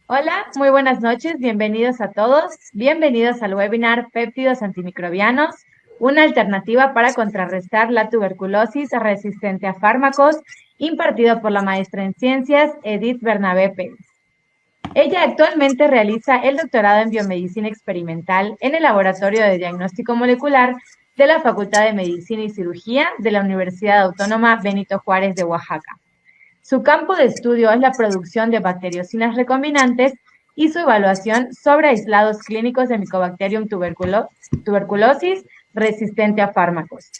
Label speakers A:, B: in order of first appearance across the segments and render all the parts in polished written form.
A: Hola, muy buenas noches, bienvenidos a todos, bienvenidos al webinar Péptidos Antimicrobianos, una alternativa para contrarrestar la tuberculosis resistente a fármacos, impartido por la maestra en ciencias Edith Bernabé Pérez. Ella actualmente realiza el doctorado en biomedicina experimental en el Laboratorio de Diagnóstico Molecular de la Facultad de Medicina y Cirugía de la Universidad Autónoma Benito Juárez de Oaxaca. Su campo de estudio es la producción de bacteriocinas recombinantes y su evaluación sobre aislados clínicos de Mycobacterium tuberculosis resistente a fármacos.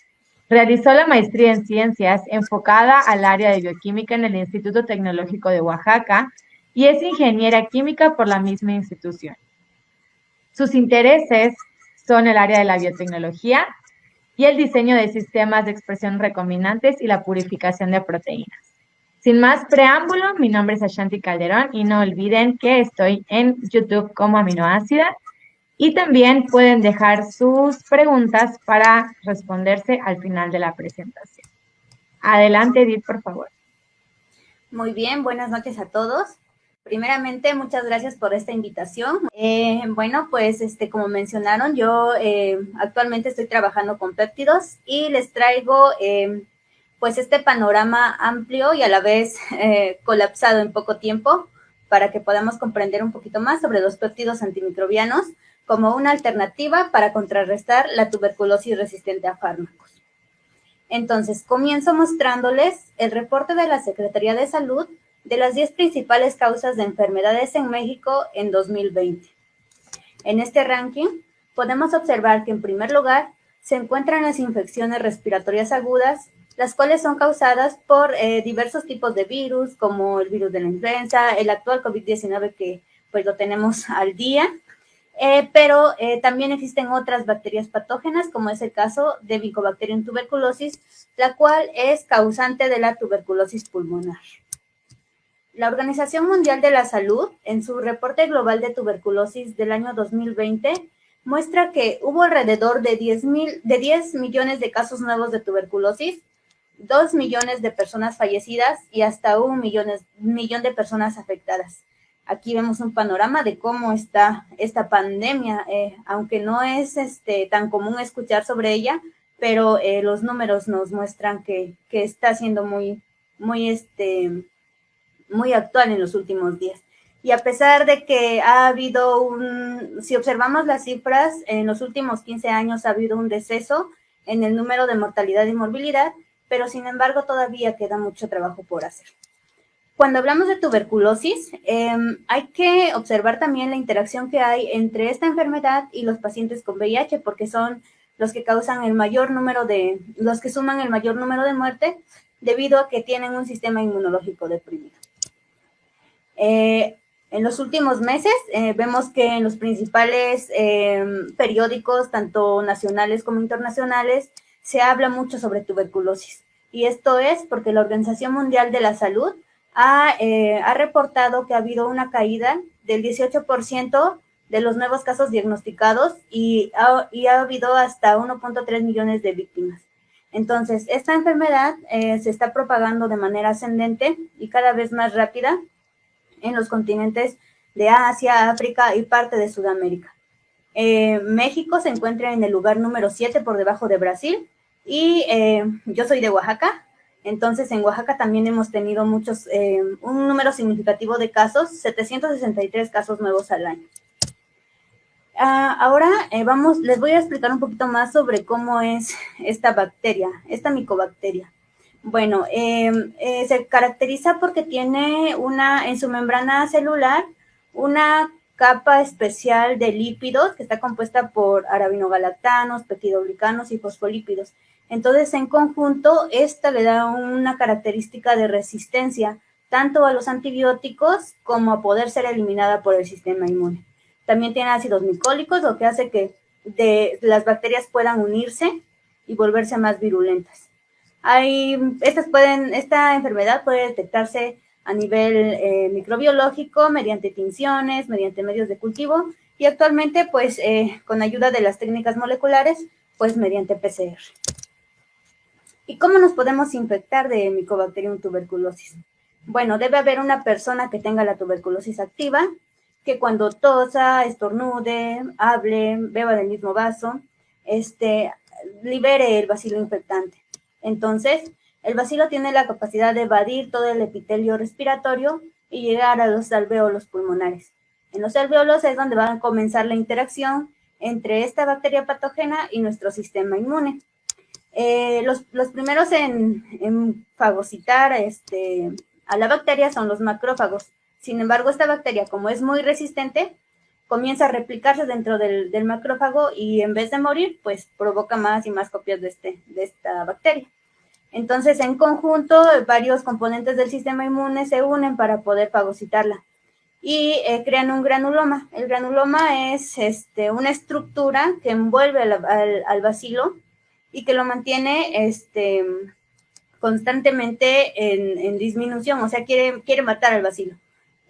A: Realizó la maestría en ciencias enfocada al área de bioquímica en el Instituto Tecnológico de Oaxaca y es ingeniera química por la misma institución. Sus intereses son el área de la biotecnología y el diseño de sistemas de expresión recombinantes y la purificación de proteínas. Sin más preámbulo, mi nombre es Ashanti Calderón y no olviden que estoy en YouTube como Aminoácida y también pueden dejar sus preguntas para responderse al final de la presentación. Adelante, Edith, por favor.
B: Muy bien, buenas noches a todos. Primeramente, muchas gracias por esta invitación. Bueno, pues como mencionaron, yo actualmente estoy trabajando con péptidos y les traigo pues este panorama amplio y a la vez colapsado en poco tiempo para que podamos comprender un poquito más sobre los péptidos antimicrobianos como una alternativa para contrarrestar la tuberculosis resistente a fármacos. Entonces, comienzo mostrándoles el reporte de la Secretaría de Salud de las 10 principales causas de enfermedades en México en 2020. En este ranking, podemos observar que en primer lugar se encuentran las infecciones respiratorias agudas, las cuales son causadas por diversos tipos de virus, como el virus de la influenza, el actual COVID-19 que pues lo tenemos al día, pero también existen otras bacterias patógenas, como es el caso de Mycobacterium tuberculosis, la cual es causante de la tuberculosis pulmonar. La Organización Mundial de la Salud, en su reporte global de tuberculosis del año 2020, muestra que hubo alrededor de 10 millones de casos nuevos de tuberculosis, 2 millones de personas fallecidas y hasta 1 millón de personas afectadas. Aquí vemos un panorama de cómo está esta pandemia, aunque no es tan común escuchar sobre ella, pero los números nos muestran que está siendo muy actual en los últimos días. Y a pesar de que ha habido si observamos las cifras, en los últimos 15 años ha habido un deceso en el número de mortalidad y morbilidad, pero sin embargo todavía queda mucho trabajo por hacer. Cuando hablamos de tuberculosis, hay que observar también la interacción que hay entre esta enfermedad y los pacientes con VIH, porque son los que causan los que suman el mayor número de muertes, debido a que tienen un sistema inmunológico deprimido. En los últimos meses vemos que en los principales periódicos, tanto nacionales como internacionales, se habla mucho sobre tuberculosis. Y esto es porque la Organización Mundial de la Salud ha reportado que ha habido una caída del 18% de los nuevos casos diagnosticados y ha habido hasta 1.3 millones de víctimas. Entonces, esta enfermedad se está propagando de manera ascendente y cada vez más rápida en los continentes de Asia, África y parte de Sudamérica. México se encuentra en el lugar número 7 por debajo de Brasil y yo soy de Oaxaca, entonces en Oaxaca también hemos tenido un número significativo de casos, 763 casos nuevos al año. Ahora les voy a explicar un poquito más sobre cómo es esta bacteria, esta micobacteria. Bueno, se caracteriza porque tiene en su membrana celular una capa especial de lípidos que está compuesta por arabinogalactanos, peptidoglicanos y fosfolípidos. Entonces, en conjunto, esta le da una característica de resistencia tanto a los antibióticos como a poder ser eliminada por el sistema inmune. También tiene ácidos micólicos, lo que hace que las bacterias puedan unirse y volverse más virulentas. Esta enfermedad puede detectarse a nivel microbiológico mediante tinciones, mediante medios de cultivo y actualmente pues con ayuda de las técnicas moleculares pues mediante PCR. ¿Y cómo nos podemos infectar de Mycobacterium tuberculosis? Bueno, debe haber una persona que tenga la tuberculosis activa que cuando tosa, estornude, hable, beba del mismo vaso, libere el bacilo infectante. Entonces, el bacilo tiene la capacidad de evadir todo el epitelio respiratorio y llegar a los alvéolos pulmonares. En los alvéolos es donde va a comenzar la interacción entre esta bacteria patógena y nuestro sistema inmune. Los primeros en fagocitar a la bacteria son los macrófagos. Sin embargo, esta bacteria, como es muy resistente, comienza a replicarse dentro del macrófago y en vez de morir, pues provoca más y más copias de esta bacteria. Entonces, en conjunto, varios componentes del sistema inmune se unen para poder fagocitarla y crean un granuloma. El granuloma es una estructura que envuelve al bacilo y que lo mantiene constantemente en disminución, o sea, quiere matar al bacilo.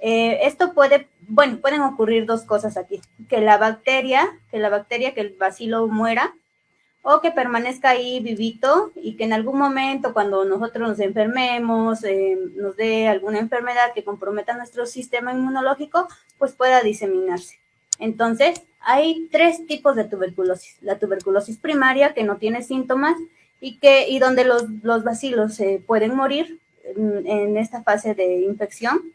B: Esto pueden ocurrir dos cosas aquí, que la bacteria, que el bacilo muera, o que permanezca ahí vivito y que en algún momento cuando nosotros nos enfermemos, nos dé alguna enfermedad que comprometa nuestro sistema inmunológico, pues pueda diseminarse. Entonces, hay 3 tipos de tuberculosis. La tuberculosis primaria, que no tiene síntomas y donde los bacilos pueden morir en esta fase de infección.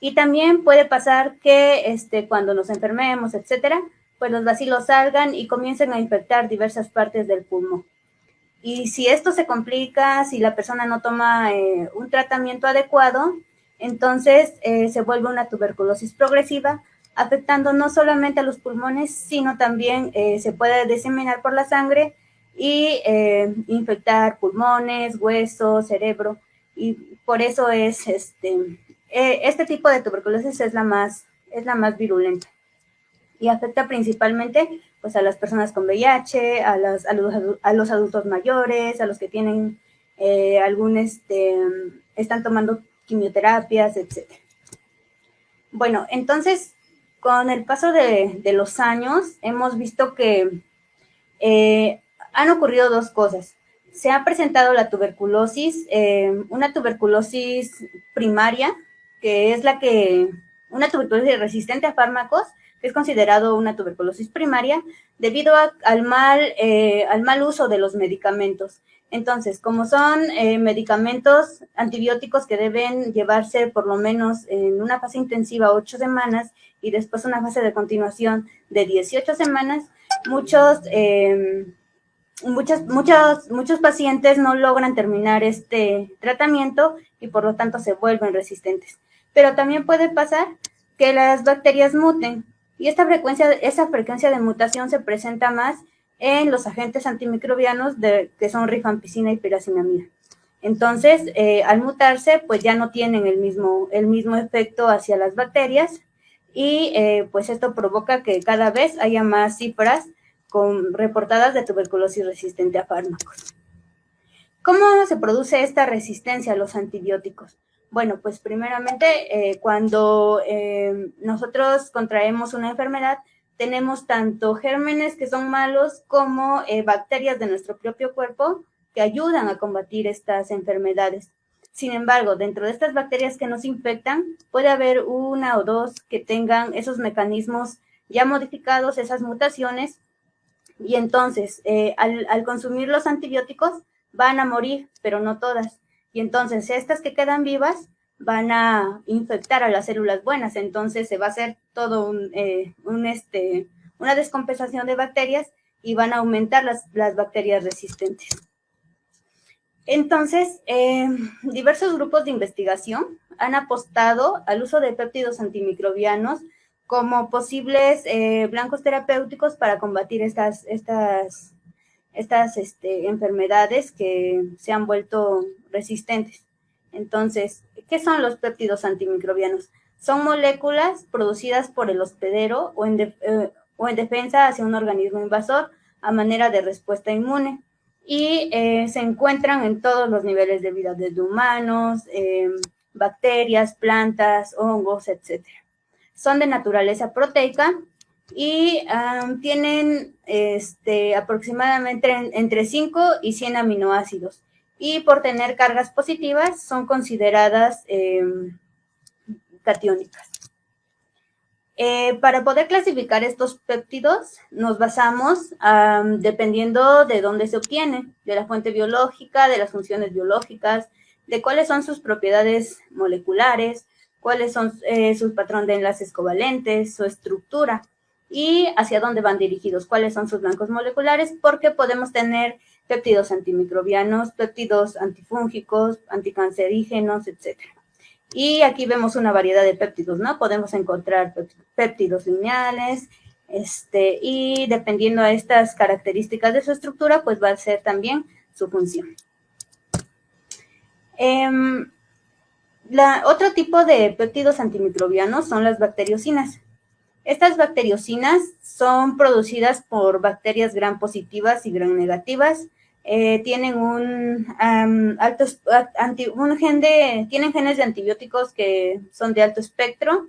B: Y también puede pasar que cuando nos enfermemos, etcétera, pues los bacilos salgan y comiencen a infectar diversas partes del pulmón. Y si esto se complica, si la persona no toma un tratamiento adecuado, entonces se vuelve una tuberculosis progresiva, afectando no solamente a los pulmones, sino también se puede diseminar por la sangre y infectar pulmones, huesos, cerebro. Y por eso es este tipo de tuberculosis es la más virulenta y afecta principalmente pues a las personas con VIH, a los adultos mayores, a los que tienen están tomando quimioterapias, etc. Bueno, entonces, con el paso de los años, hemos visto que han ocurrido 2 cosas. Se ha presentado la tuberculosis, una tuberculosis primaria, que es una tuberculosis resistente a fármacos, que es considerado una tuberculosis primaria, debido al mal uso de los medicamentos. Entonces, como son medicamentos antibióticos que deben llevarse por lo menos en una fase intensiva 8 semanas y después una fase de continuación de 18 semanas, muchos pacientes no logran terminar este tratamiento y por lo tanto se vuelven resistentes. Pero también puede pasar que las bacterias muten y esa frecuencia de mutación se presenta más en los agentes antimicrobianos que son rifampicina y piracinamida. Entonces, al mutarse, pues ya no tienen el mismo efecto hacia las bacterias y pues esto provoca que cada vez haya más cifras reportadas de tuberculosis resistente a fármacos. ¿Cómo se produce esta resistencia a los antibióticos? Bueno, pues primeramente cuando nosotros contraemos una enfermedad, tenemos tanto gérmenes que son malos como bacterias de nuestro propio cuerpo que ayudan a combatir estas enfermedades. Sin embargo, dentro de estas bacterias que nos infectan, puede haber 1 o 2 que tengan esos mecanismos ya modificados, esas mutaciones, y entonces al consumir los antibióticos van a morir, pero no todas. Y entonces estas que quedan vivas van a infectar a las células buenas, entonces se va a hacer todo una descompensación de bacterias y van a aumentar las bacterias resistentes. Entonces, diversos grupos de investigación han apostado al uso de péptidos antimicrobianos como posibles blancos terapéuticos para combatir estas enfermedades que se han vuelto resistentes. Entonces, ¿qué son los péptidos antimicrobianos? Son moléculas producidas por el hospedero o en defensa hacia un organismo invasor a manera de respuesta inmune y se encuentran en todos los niveles de vida, desde humanos, bacterias, plantas, hongos, etc. Son de naturaleza proteica y tienen aproximadamente entre 5 y 100 aminoácidos. Y por tener cargas positivas son consideradas catiónicas. Para poder clasificar estos péptidos, nos basamos dependiendo de dónde se obtienen, de la fuente biológica, de las funciones biológicas, de cuáles son sus propiedades moleculares, cuáles son sus patrón de enlaces covalentes, su estructura y hacia dónde van dirigidos, cuáles son sus blancos moleculares, porque podemos tener péptidos antimicrobianos, péptidos antifúngicos, anticancerígenos, etcétera. Y aquí vemos una variedad de péptidos, ¿no? Podemos encontrar péptidos lineales, y dependiendo de estas características de su estructura, pues va a ser también su función. Otro tipo de péptidos antimicrobianos son las bacteriocinas. Estas bacteriocinas son producidas por bacterias gram positivas y gram negativas. Tienen tienen genes de antibióticos que son de alto espectro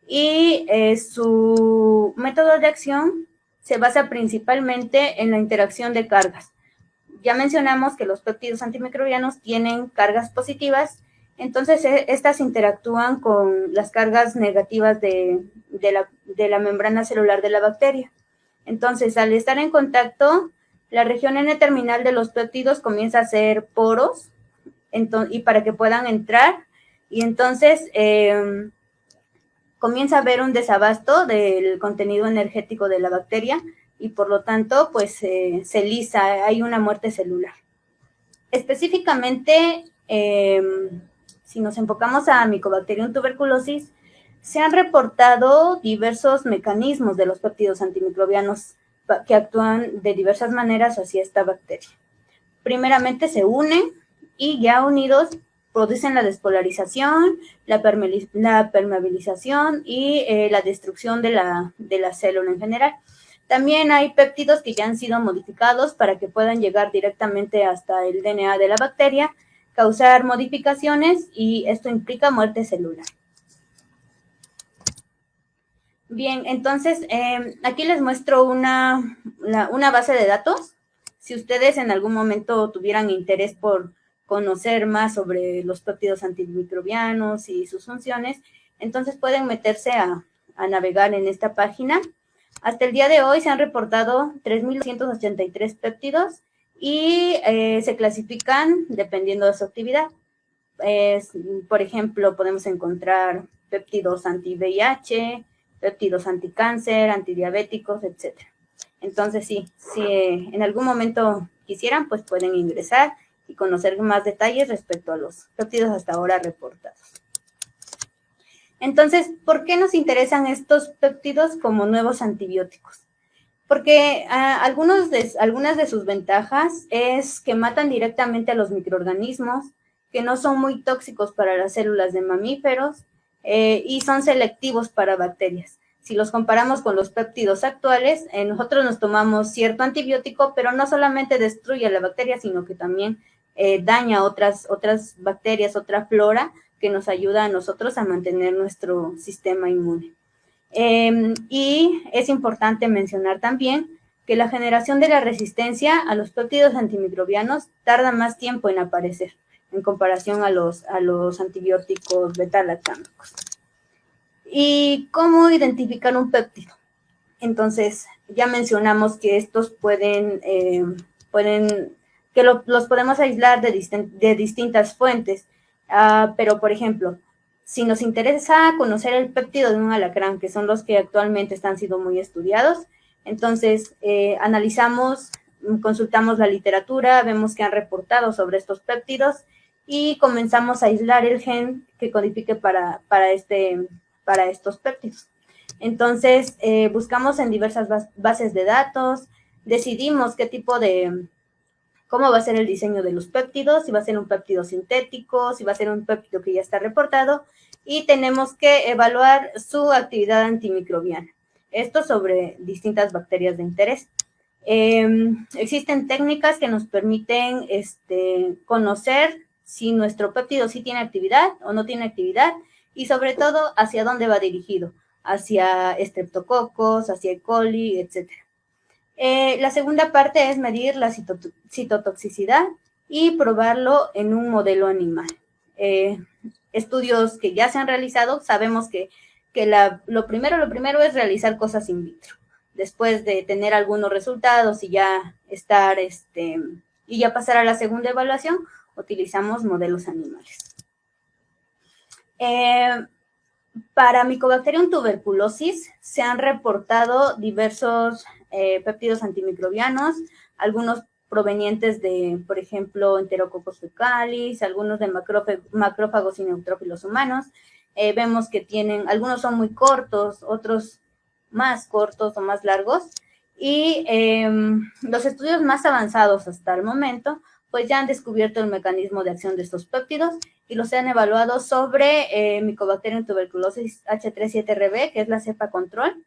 B: y su método de acción se basa principalmente en la interacción de cargas. Ya mencionamos que los péptidos antimicrobianos tienen cargas positivas, entonces estas interactúan con las cargas negativas de la membrana celular de la bacteria. Entonces, al estar en contacto, la región N-terminal de los péptidos comienza a hacer poros y para que puedan entrar, y entonces comienza a haber un desabasto del contenido energético de la bacteria y por lo tanto, pues se lisa, hay una muerte celular. Específicamente, si nos enfocamos a Mycobacterium tuberculosis, se han reportado diversos mecanismos de los péptidos antimicrobianos que actúan de diversas maneras hacia esta bacteria. Primeramente se unen y ya unidos producen la despolarización, la permeabilización y la destrucción de la célula en general. También hay péptidos que ya han sido modificados para que puedan llegar directamente hasta el DNA de la bacteria, causar modificaciones y esto implica muerte celular. Bien, entonces aquí les muestro una base de datos. Si ustedes en algún momento tuvieran interés por conocer más sobre los péptidos antimicrobianos y sus funciones, entonces pueden meterse a navegar en esta página. Hasta el día de hoy se han reportado 3.283 péptidos y se clasifican dependiendo de su actividad. Por ejemplo, podemos encontrar péptidos anti-VIH, péptidos anticáncer, antidiabéticos, etc. Entonces, sí, si en algún momento quisieran, pues pueden ingresar y conocer más detalles respecto a los péptidos hasta ahora reportados. Entonces, ¿por qué nos interesan estos péptidos como nuevos antibióticos? Porque algunas de sus ventajas es que matan directamente a los microorganismos, que no son muy tóxicos para las células de mamíferos y son selectivos para bacterias. Si los comparamos con los péptidos actuales, nosotros nos tomamos cierto antibiótico, pero no solamente destruye a la bacteria, sino que también daña otras bacterias, otra flora, que nos ayuda a nosotros a mantener nuestro sistema inmune. Y es importante mencionar también que la generación de la resistencia a los péptidos antimicrobianos tarda más tiempo en aparecer en comparación a los antibióticos beta-lactámicos. ¿Y cómo identificar un péptido? Entonces, ya mencionamos que estos los podemos aislar de distintas fuentes. Pero, por ejemplo, si nos interesa conocer el péptido de un alacrán, que son los que actualmente están siendo muy estudiados, entonces analizamos, consultamos la literatura, vemos que han reportado sobre estos péptidos y comenzamos a aislar el gen que codifique para estos péptidos. Entonces, buscamos en diversas bases de datos, decidimos cómo va a ser el diseño de los péptidos, si va a ser un péptido sintético, si va a ser un péptido que ya está reportado, y tenemos que evaluar su actividad antimicrobiana. Esto sobre distintas bacterias de interés. Existen técnicas que nos permiten conocer si nuestro péptido sí tiene actividad o no tiene actividad, y sobre todo hacia dónde va dirigido, hacia estreptococos, hacia E. coli, etcétera. La segunda parte es medir la citotoxicidad y probarlo en un modelo animal. Estudios que ya se han realizado, sabemos que que lo primero es realizar cosas in vitro. Después de tener algunos resultados y ya y ya pasar a la segunda evaluación, utilizamos modelos animales. Para Mycobacterium tuberculosis se han reportado diversos péptidos antimicrobianos, algunos provenientes de, por ejemplo, Enterococcus fecalis, algunos de macrófagos y neutrófilos humanos. Vemos que algunos son muy cortos, otros más cortos o más largos, y los estudios más avanzados hasta el momento pues ya han descubierto el mecanismo de acción de estos péptidos y los han evaluado sobre Mycobacterium tuberculosis H37RB, que es la cepa control,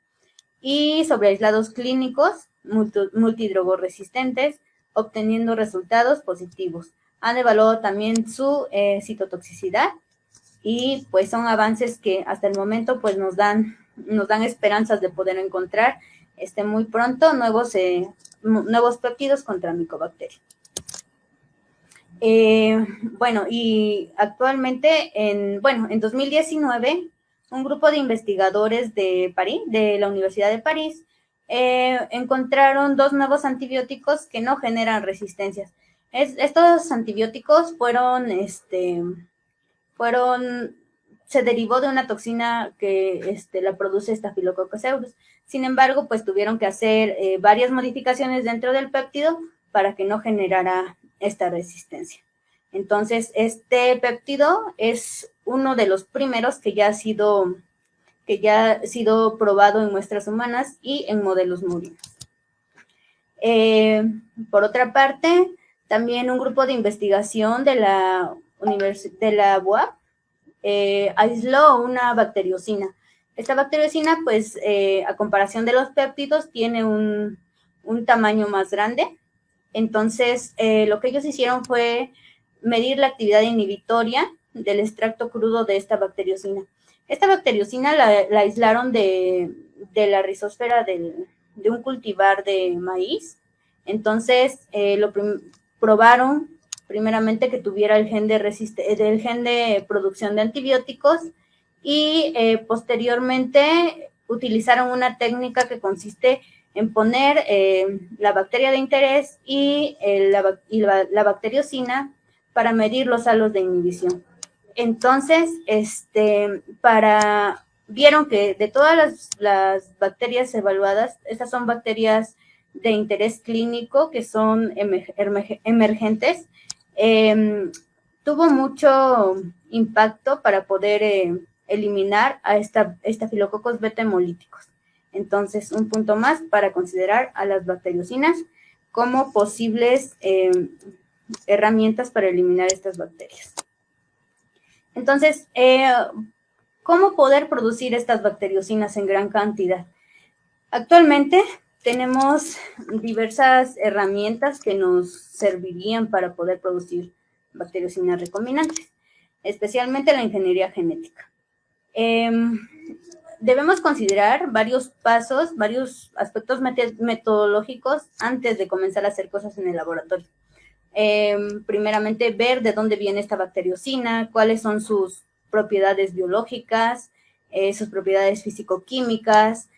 B: y sobre aislados clínicos multidrogoresistentes, obteniendo resultados positivos. Han evaluado también su citotoxicidad y pues son avances que hasta el momento pues nos dan esperanzas de poder encontrar muy pronto nuevos péptidos contra Mycobacterium. Bueno, y actualmente, en 2019, un grupo de investigadores de París, de la Universidad de París, encontraron 2 nuevos antibióticos que no generan resistencias. Estos antibióticos se derivó de una toxina que la produce Staphylococcus aureus. Sin embargo, pues tuvieron que hacer varias modificaciones dentro del péptido para que no generara esta resistencia. Entonces, este péptido es uno de los primeros que ya ha sido probado en muestras humanas y en modelos murinos. Por otra parte, también un grupo de investigación de la UAP aisló una bacteriocina. Esta bacteriocina, pues, a comparación de los péptidos, tiene un tamaño más grande. Entonces, lo que ellos hicieron fue medir la actividad inhibitoria del extracto crudo de esta bacteriocina. Esta bacteriocina la aislaron de la rizósfera de un cultivar de maíz. Entonces, probaron primeramente que tuviera el gen de producción de antibióticos y posteriormente utilizaron una técnica que consiste en poner la bacteria de interés y la bacteriocina para medir los halos de inhibición. Entonces, vieron que de todas las bacterias evaluadas, estas son bacterias de interés clínico que son emergentes. Tuvo mucho impacto para poder eliminar a Staphylococcus beta hemolíticos. Entonces, un punto más para considerar a las bacteriocinas como posibles herramientas para eliminar estas bacterias. Entonces, ¿cómo poder producir estas bacteriocinas en gran cantidad? Actualmente tenemos diversas herramientas que nos servirían para poder producir bacteriocinas recombinantes, especialmente la ingeniería genética. Debemos considerar varios pasos, varios aspectos metodológicos antes de comenzar a hacer cosas en el laboratorio. Primeramente, ver de dónde viene esta bacteriocina, cuáles son sus propiedades biológicas, sus propiedades físico-químicas,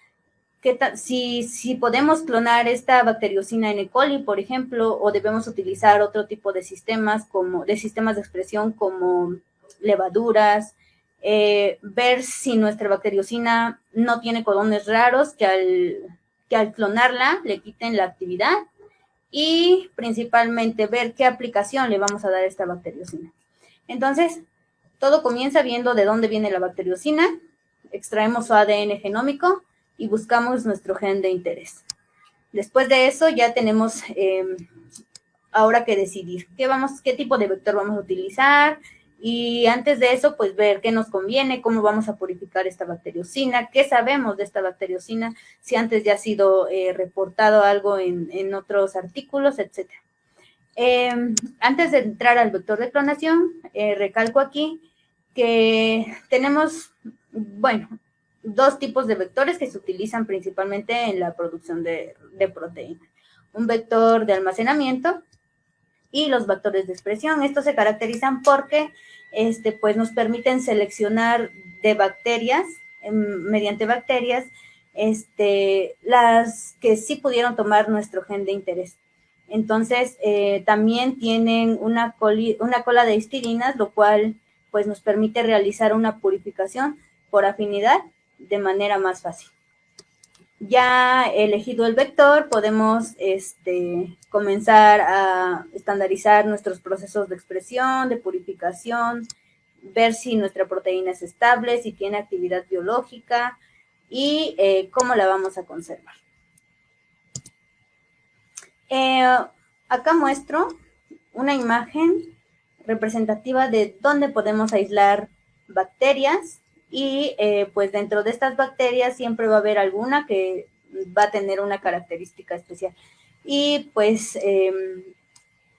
B: si podemos clonar esta bacteriocina en E. coli, por ejemplo, o debemos utilizar otro tipo de sistemas de expresión como levaduras, ver si nuestra bacteriocina no tiene codones raros que al clonarla le quiten la actividad, y principalmente ver qué aplicación le vamos a dar a esta bacteriocina. Entonces, todo comienza viendo de dónde viene la bacteriocina, extraemos su ADN genómico y buscamos nuestro gen de interés. Después de eso ya tenemos ahora que decidir qué tipo de vector vamos a utilizar, y antes de eso, pues ver qué nos conviene, cómo vamos a purificar esta bacteriocina, qué sabemos de esta bacteriocina, si antes ya ha sido reportado algo en otros artículos, etc. Antes de entrar al vector de clonación, recalco aquí que tenemos, dos tipos de vectores que se utilizan principalmente en la producción de proteínas. Un vector de almacenamiento y los vectores de expresión. Estos se caracterizan porque pues nos permiten seleccionar de bacterias mediante bacterias, las que sí pudieron tomar nuestro gen de interés. Entonces, también tienen una cola de histidina, lo cual pues nos permite realizar una purificación por afinidad de manera más fácil. Ya elegido el vector, podemos comenzar a estandarizar nuestros procesos de expresión, de purificación, ver si nuestra proteína es estable, si tiene actividad biológica y cómo la vamos a conservar. Acá muestro una imagen representativa de dónde podemos aislar bacterias y pues dentro de estas bacterias siempre va a haber alguna que va a tener una característica especial. Y pues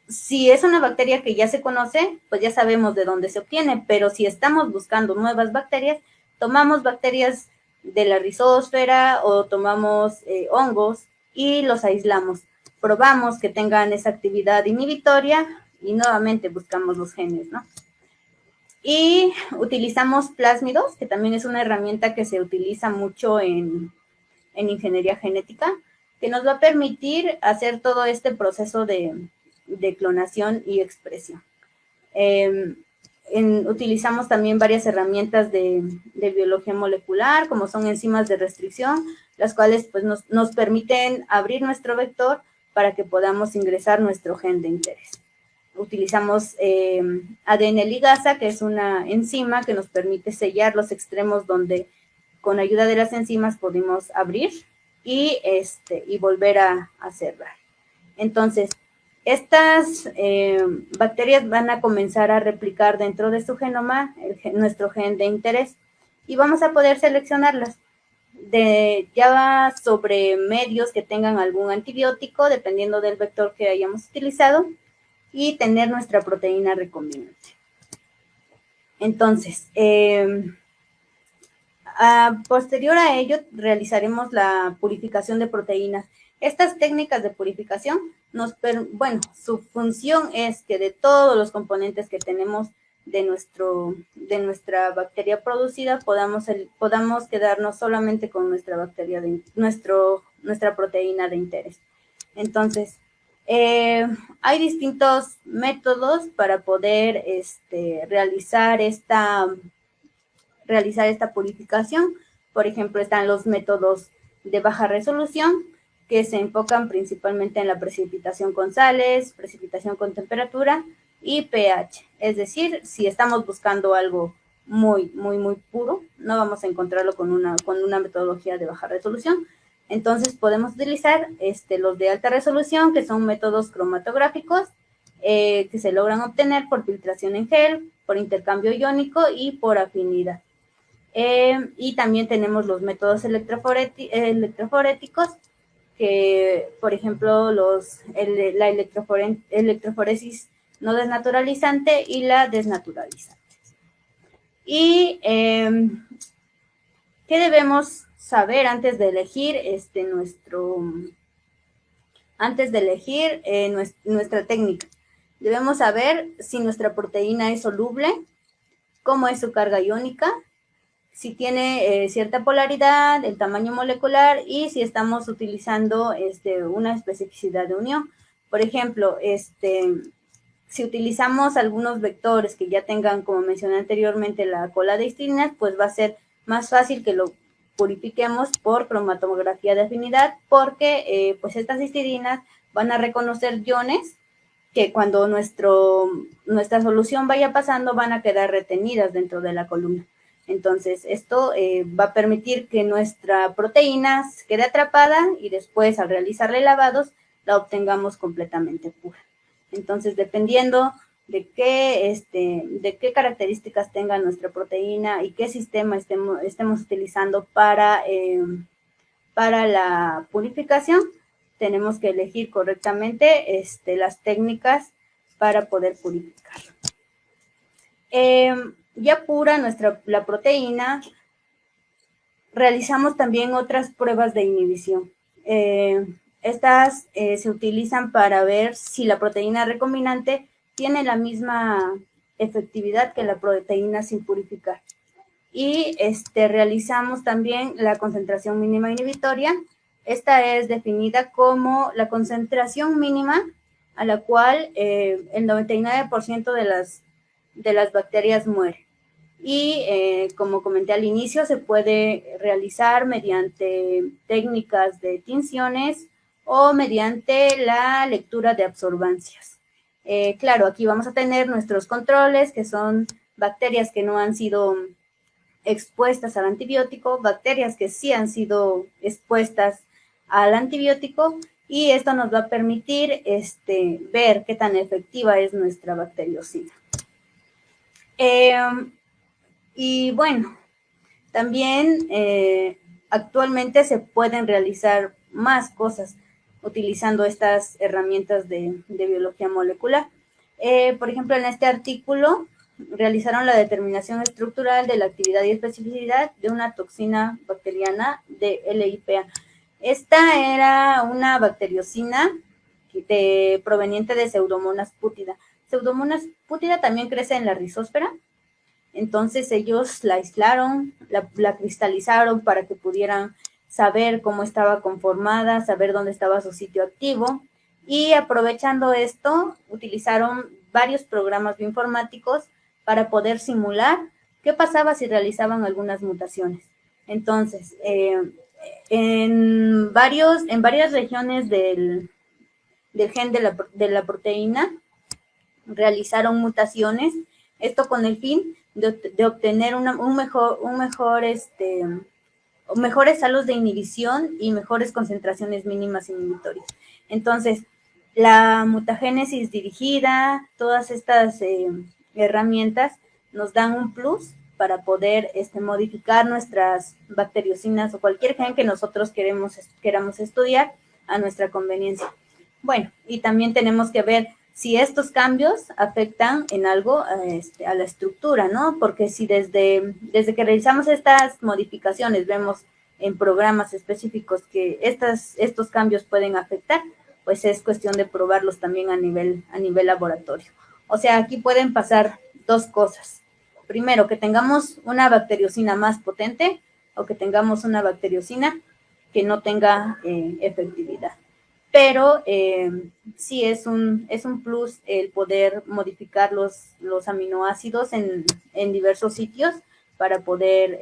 B: si es una bacteria que ya se conoce, pues ya sabemos de dónde se obtiene, pero si estamos buscando nuevas bacterias, tomamos bacterias de la rizósfera o tomamos hongos y los aislamos. Probamos que tengan esa actividad inhibitoria y nuevamente buscamos los genes, ¿no? Y utilizamos plásmidos, que también es una herramienta que se utiliza mucho en ingeniería genética, que nos va a permitir hacer todo este proceso de clonación y expresión. Utilizamos también varias herramientas de biología molecular, como son enzimas de restricción, las cuales pues, nos permiten abrir nuestro vector para que podamos ingresar nuestro gen de interés. Utilizamos ADN ligasa, que es una enzima que nos permite sellar los extremos donde con ayuda de las enzimas podemos abrir y volver a cerrar. Entonces, estas bacterias van a comenzar a replicar dentro de su genoma nuestro gen de interés y vamos a poder seleccionarlas ya sobre medios que tengan algún antibiótico, dependiendo del vector que hayamos utilizado, y tener nuestra proteína recombinante. Entonces, posterior a ello, realizaremos la purificación de proteínas. Estas técnicas de purificación, su función es que de todos los componentes que tenemos de nuestra bacteria producida, podamos quedarnos solamente con nuestra proteína de interés. Entonces, hay distintos métodos para poder realizar esta purificación. Por ejemplo, están los métodos de baja resolución, que se enfocan principalmente en la precipitación con sales, precipitación con temperatura y pH. Es decir, si estamos buscando algo muy, muy, muy puro, no vamos a encontrarlo con una metodología de baja resolución. Entonces, podemos utilizar los de alta resolución, que son métodos cromatográficos, que se logran obtener por filtración en gel, por intercambio iónico y por afinidad. Y también tenemos los métodos electroforéticos, que, por ejemplo, la electroforesis no desnaturalizante y la desnaturalizante. Y, ¿qué debemos saber antes de elegir nuestra técnica? Debemos saber si nuestra proteína es soluble, cómo es su carga iónica, si tiene cierta polaridad, el tamaño molecular y si estamos utilizando una especificidad de unión. Por ejemplo, si utilizamos algunos vectores que ya tengan, como mencioné anteriormente, la cola de histidina, pues va a ser más fácil que lo purifiquemos por cromatografía de afinidad, porque pues estas histidinas van a reconocer iones que cuando nuestra solución vaya pasando van a quedar retenidas dentro de la columna. Entonces, esto va a permitir que nuestra proteína quede atrapada y después, al realizarle lavados, la obtengamos completamente pura. Entonces, dependiendo de qué características tenga nuestra proteína y qué sistema estemos utilizando para la purificación, tenemos que elegir correctamente las técnicas para poder purificar. Ya pura la proteína, realizamos también otras pruebas de inhibición. Estas se utilizan para ver si la proteína recombinante tiene la misma efectividad que la proteína sin purificar. y realizamos también la concentración mínima inhibitoria. Esta es definida como la concentración mínima a la cual el 99% de las bacterias muere. Y como comenté al inicio, se puede realizar mediante técnicas de tinciones o mediante la lectura de absorbancias. Claro, aquí vamos a tener nuestros controles, que son bacterias que no han sido expuestas al antibiótico, bacterias que sí han sido expuestas al antibiótico, y esto nos va a permitir ver qué tan efectiva es nuestra bacteriocina. Y bueno, también actualmente se pueden realizar más cosas utilizando estas herramientas de biología molecular. Por ejemplo, en este artículo realizaron la determinación estructural de la actividad y especificidad de una toxina bacteriana de LIPA. Esta era una bacteriocina proveniente de Pseudomonas pútida. Pseudomonas pútida también crece en la rizósfera. Entonces ellos la aislaron, la cristalizaron para que pudieran saber cómo estaba conformada, saber dónde estaba su sitio activo, y aprovechando esto utilizaron varios programas bioinformáticos para poder simular qué pasaba si realizaban algunas mutaciones. Entonces, en varias regiones del gen de la proteína realizaron mutaciones, esto con el fin de obtener mejores salos de inhibición y mejores concentraciones mínimas inhibitorias. Entonces, la mutagénesis dirigida, todas estas herramientas nos dan un plus para poder modificar nuestras bacteriocinas o cualquier gen que nosotros queramos estudiar a nuestra conveniencia. Bueno, y también tenemos que ver si estos cambios afectan en algo a la estructura, ¿no? Porque si desde que realizamos estas modificaciones vemos en programas específicos que estos cambios pueden afectar, pues es cuestión de probarlos también a nivel laboratorio. O sea, aquí pueden pasar dos cosas. Primero, que tengamos una bacteriocina más potente o que tengamos una bacteriocina que no tenga efectividad. Pero sí es un plus el poder modificar los aminoácidos en diversos sitios para poder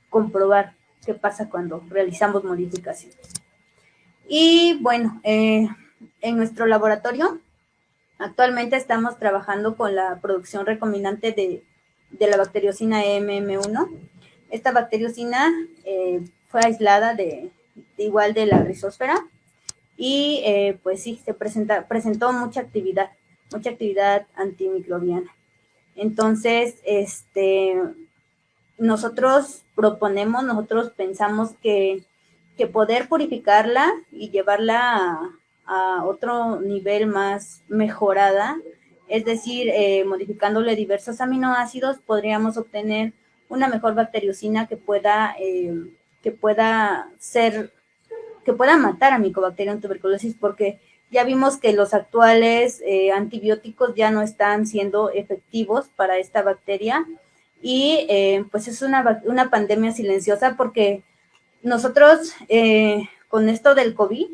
B: comprobar qué pasa cuando realizamos modificaciones. Y bueno, en nuestro laboratorio actualmente estamos trabajando con la producción recombinante de la bacteriocina MM1. Esta bacteriocina fue aislada igual de la rizósfera, y pues sí, se presentó mucha actividad antimicrobiana. Entonces, nosotros pensamos que poder purificarla y llevarla a otro nivel más mejorada, es decir, modificándole diversos aminoácidos, podríamos obtener una mejor bacteriocina que pueda matar a Mycobacterium tuberculosis, porque ya vimos que los actuales antibióticos ya no están siendo efectivos para esta bacteria, y pues es una pandemia silenciosa, porque nosotros con esto del COVID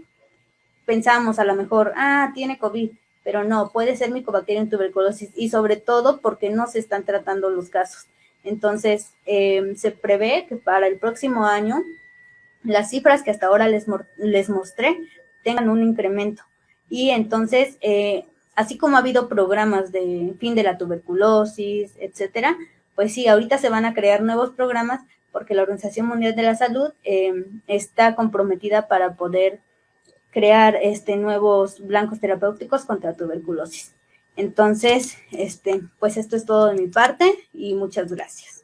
B: pensamos a lo mejor, tiene COVID, pero no, puede ser Mycobacterium tuberculosis, y sobre todo porque no se están tratando los casos. Entonces, se prevé que para el próximo año las cifras que hasta ahora les mostré tengan un incremento. Y entonces, así como ha habido programas de fin de la tuberculosis, etcétera, pues sí, ahorita se van a crear nuevos programas, porque la Organización Mundial de la Salud está comprometida para poder crear nuevos blancos terapéuticos contra tuberculosis. Entonces, pues esto es todo de mi parte, y muchas gracias.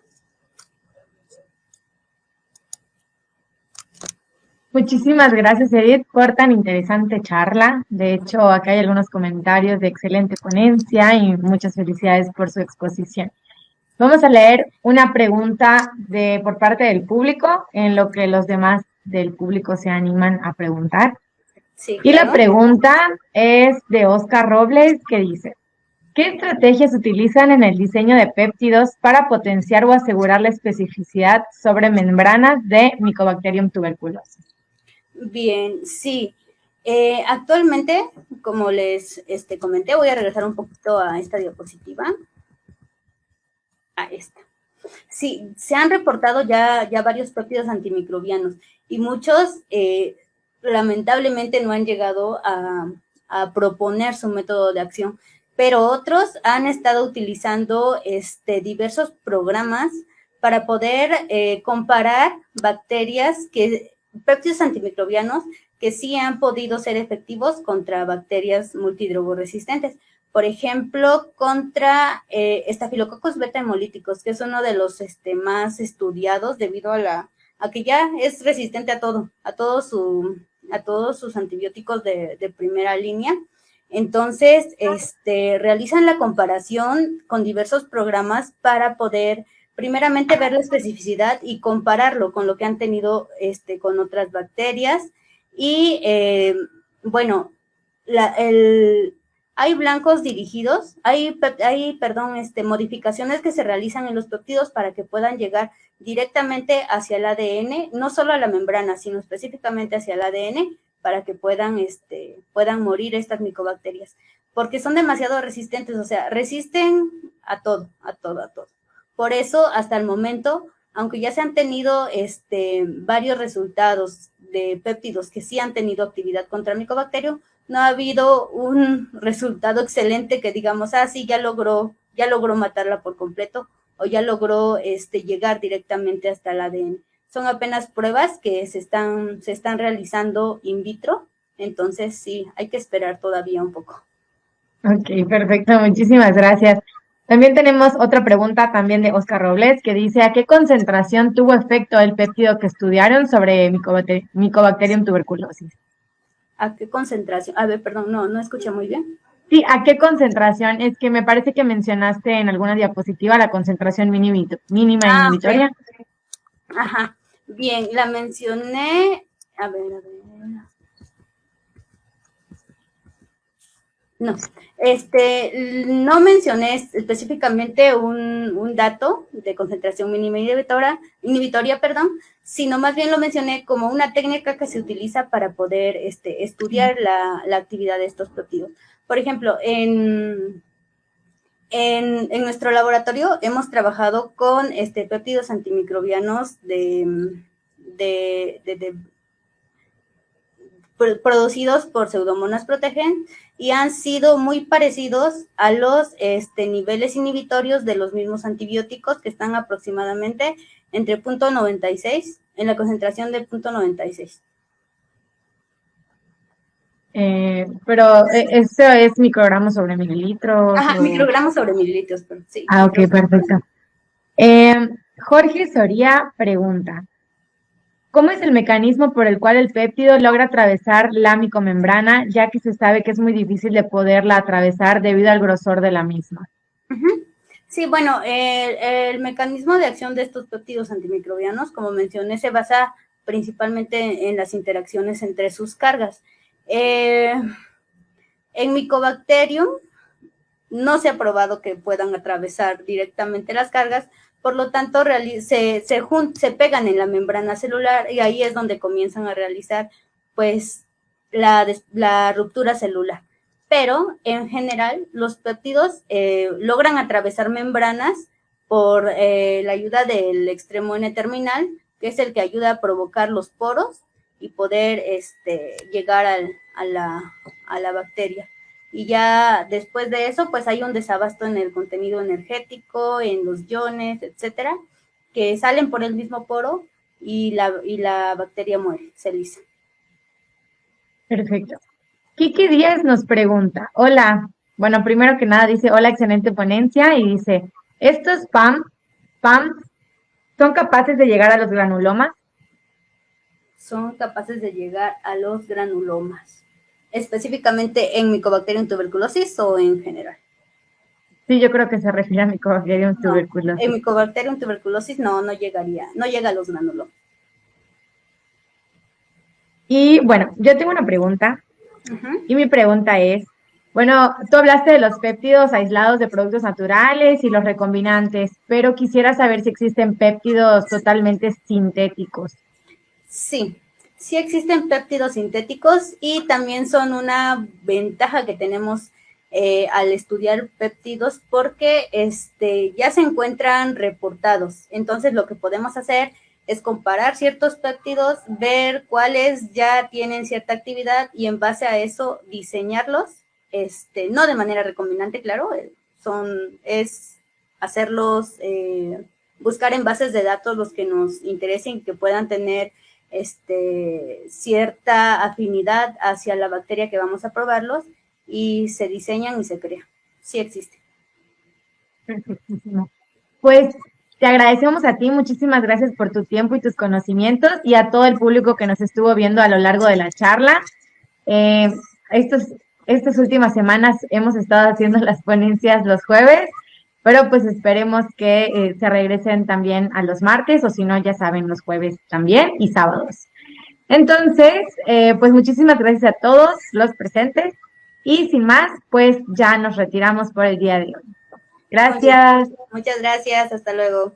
A: Muchísimas gracias, Edith, por tan interesante charla. De hecho, acá hay algunos comentarios de excelente ponencia y muchas felicidades por su exposición. Vamos a leer una pregunta por parte del público, en lo que los demás del público se animan a preguntar.
B: Sí,
A: y
B: claro.
A: La pregunta es de Oscar Robles, que dice: ¿Qué estrategias utilizan en el diseño de péptidos para potenciar o asegurar la especificidad sobre membranas de Mycobacterium tuberculosis?
B: Bien, sí. Actualmente, como les comenté, voy a regresar un poquito a esta diapositiva. A esta. Sí, se han reportado ya varios péptidos antimicrobianos y muchos lamentablemente no han llegado a proponer su método de acción, pero otros han estado utilizando diversos programas para poder comparar péptidos antimicrobianos que sí han podido ser efectivos contra bacterias multidrogoresistentes. Por ejemplo, contra Staphylococcus beta hemolíticos, que es uno de los más estudiados debido a que ya es resistente a todos sus antibióticos de primera línea. Entonces, realizan la comparación con diversos programas para poder, primeramente, ver la especificidad y compararlo con lo que han tenido con otras bacterias. Y, bueno, hay blancos dirigidos, hay modificaciones que se realizan en los péptidos para que puedan llegar directamente hacia el ADN, no solo a la membrana, sino específicamente hacia el ADN, para que puedan morir estas micobacterias, porque son demasiado resistentes, o sea, resisten a todo. Por eso, hasta el momento, aunque ya se han tenido varios resultados de péptidos que sí han tenido actividad contra el Mycobacterium, no ha habido un resultado excelente que digamos, sí, ya logró matarla por completo o ya logró llegar directamente hasta el ADN. Son apenas pruebas que se están realizando in vitro, entonces sí, hay que esperar todavía un poco.
A: Ok, perfecto, muchísimas gracias. También tenemos otra pregunta también de Oscar Robles que dice, ¿a qué concentración tuvo efecto el péptido que estudiaron sobre Mycobacterium tuberculosis?
B: ¿A qué concentración? A ver, perdón, no escuché muy bien.
A: Sí, ¿a qué concentración? Es que me parece que mencionaste en alguna diapositiva la concentración mínima inhibitoria.
B: Okay. Ajá, bien, la mencioné, a ver. No, no mencioné específicamente un dato de concentración mínima inhibitoria, sino más bien lo mencioné como una técnica que se utiliza para poder estudiar la actividad de estos péptidos. Por ejemplo, en nuestro laboratorio hemos trabajado con péptidos antimicrobianos producidos por Pseudomonas protegen y han sido muy parecidos a los niveles inhibitorios de los mismos antibióticos que están aproximadamente entre 0.96 en la concentración de 0.96.
A: Pero eso es microgramos sobre mililitros.
B: Ajá, microgramos sobre mililitros, pero sí.
A: Ok, perfecto. Jorge Soría pregunta, ¿cómo es el mecanismo por el cual el péptido logra atravesar la micomembrana, ya que se sabe que es muy difícil de poderla atravesar debido al grosor de la misma?
B: Uh-huh. Sí, bueno, el mecanismo de acción de estos péptidos antimicrobianos, como mencioné, se basa principalmente en las interacciones entre sus cargas. En Mycobacterium no se ha probado que puedan atravesar directamente las cargas, por lo tanto se pegan en la membrana celular y ahí es donde comienzan a realizar pues la ruptura celular. Pero en general los péptidos logran atravesar membranas por la ayuda del extremo N-terminal, que es el que ayuda a provocar los poros y poder llegar a la bacteria. Y ya después de eso, pues hay un desabasto en el contenido energético, en los iones, etcétera, que salen por el mismo poro y la bacteria muere, se lisa.
A: Perfecto. Kiki Díaz nos pregunta, hola, bueno, primero que nada dice, hola, excelente ponencia, y dice, ¿estos PAMs son capaces de llegar a los granulomas?
B: Son capaces de llegar a los granulomas, específicamente en Mycobacterium tuberculosis o en general.
A: Sí, yo creo que se refiere a Mycobacterium tuberculosis.
B: En Mycobacterium tuberculosis no llega a los granulomas.
A: Y bueno, yo tengo una pregunta, y mi pregunta es, Bueno, tú hablaste de los péptidos aislados de productos naturales y los recombinantes, pero quisiera saber si existen péptidos totalmente sintéticos.
B: Sí, sí existen péptidos sintéticos y también son una ventaja que tenemos al estudiar péptidos porque ya se encuentran reportados. Entonces lo que podemos hacer es comparar ciertos péptidos, ver cuáles ya tienen cierta actividad y en base a eso diseñarlos, no de manera recombinante, claro, es hacerlos, buscar en bases de datos los que nos interesen, que puedan tener cierta afinidad hacia la bacteria que vamos a probarlos y se diseñan y se crean. Sí existe.
A: Perfectísimo. Pues te agradecemos a ti, muchísimas gracias por tu tiempo y tus conocimientos y a todo el público que nos estuvo viendo a lo largo de la charla. Eh, estos, estas últimas semanas hemos estado haciendo las ponencias los jueves, pero pues esperemos que se regresen también a los martes o si no, ya saben, los jueves también y sábados. Entonces, pues muchísimas gracias a todos los presentes y sin más, pues ya nos retiramos por el día de hoy.
B: Muy bien.
A: Gracias.
B: Muchas gracias. Hasta luego.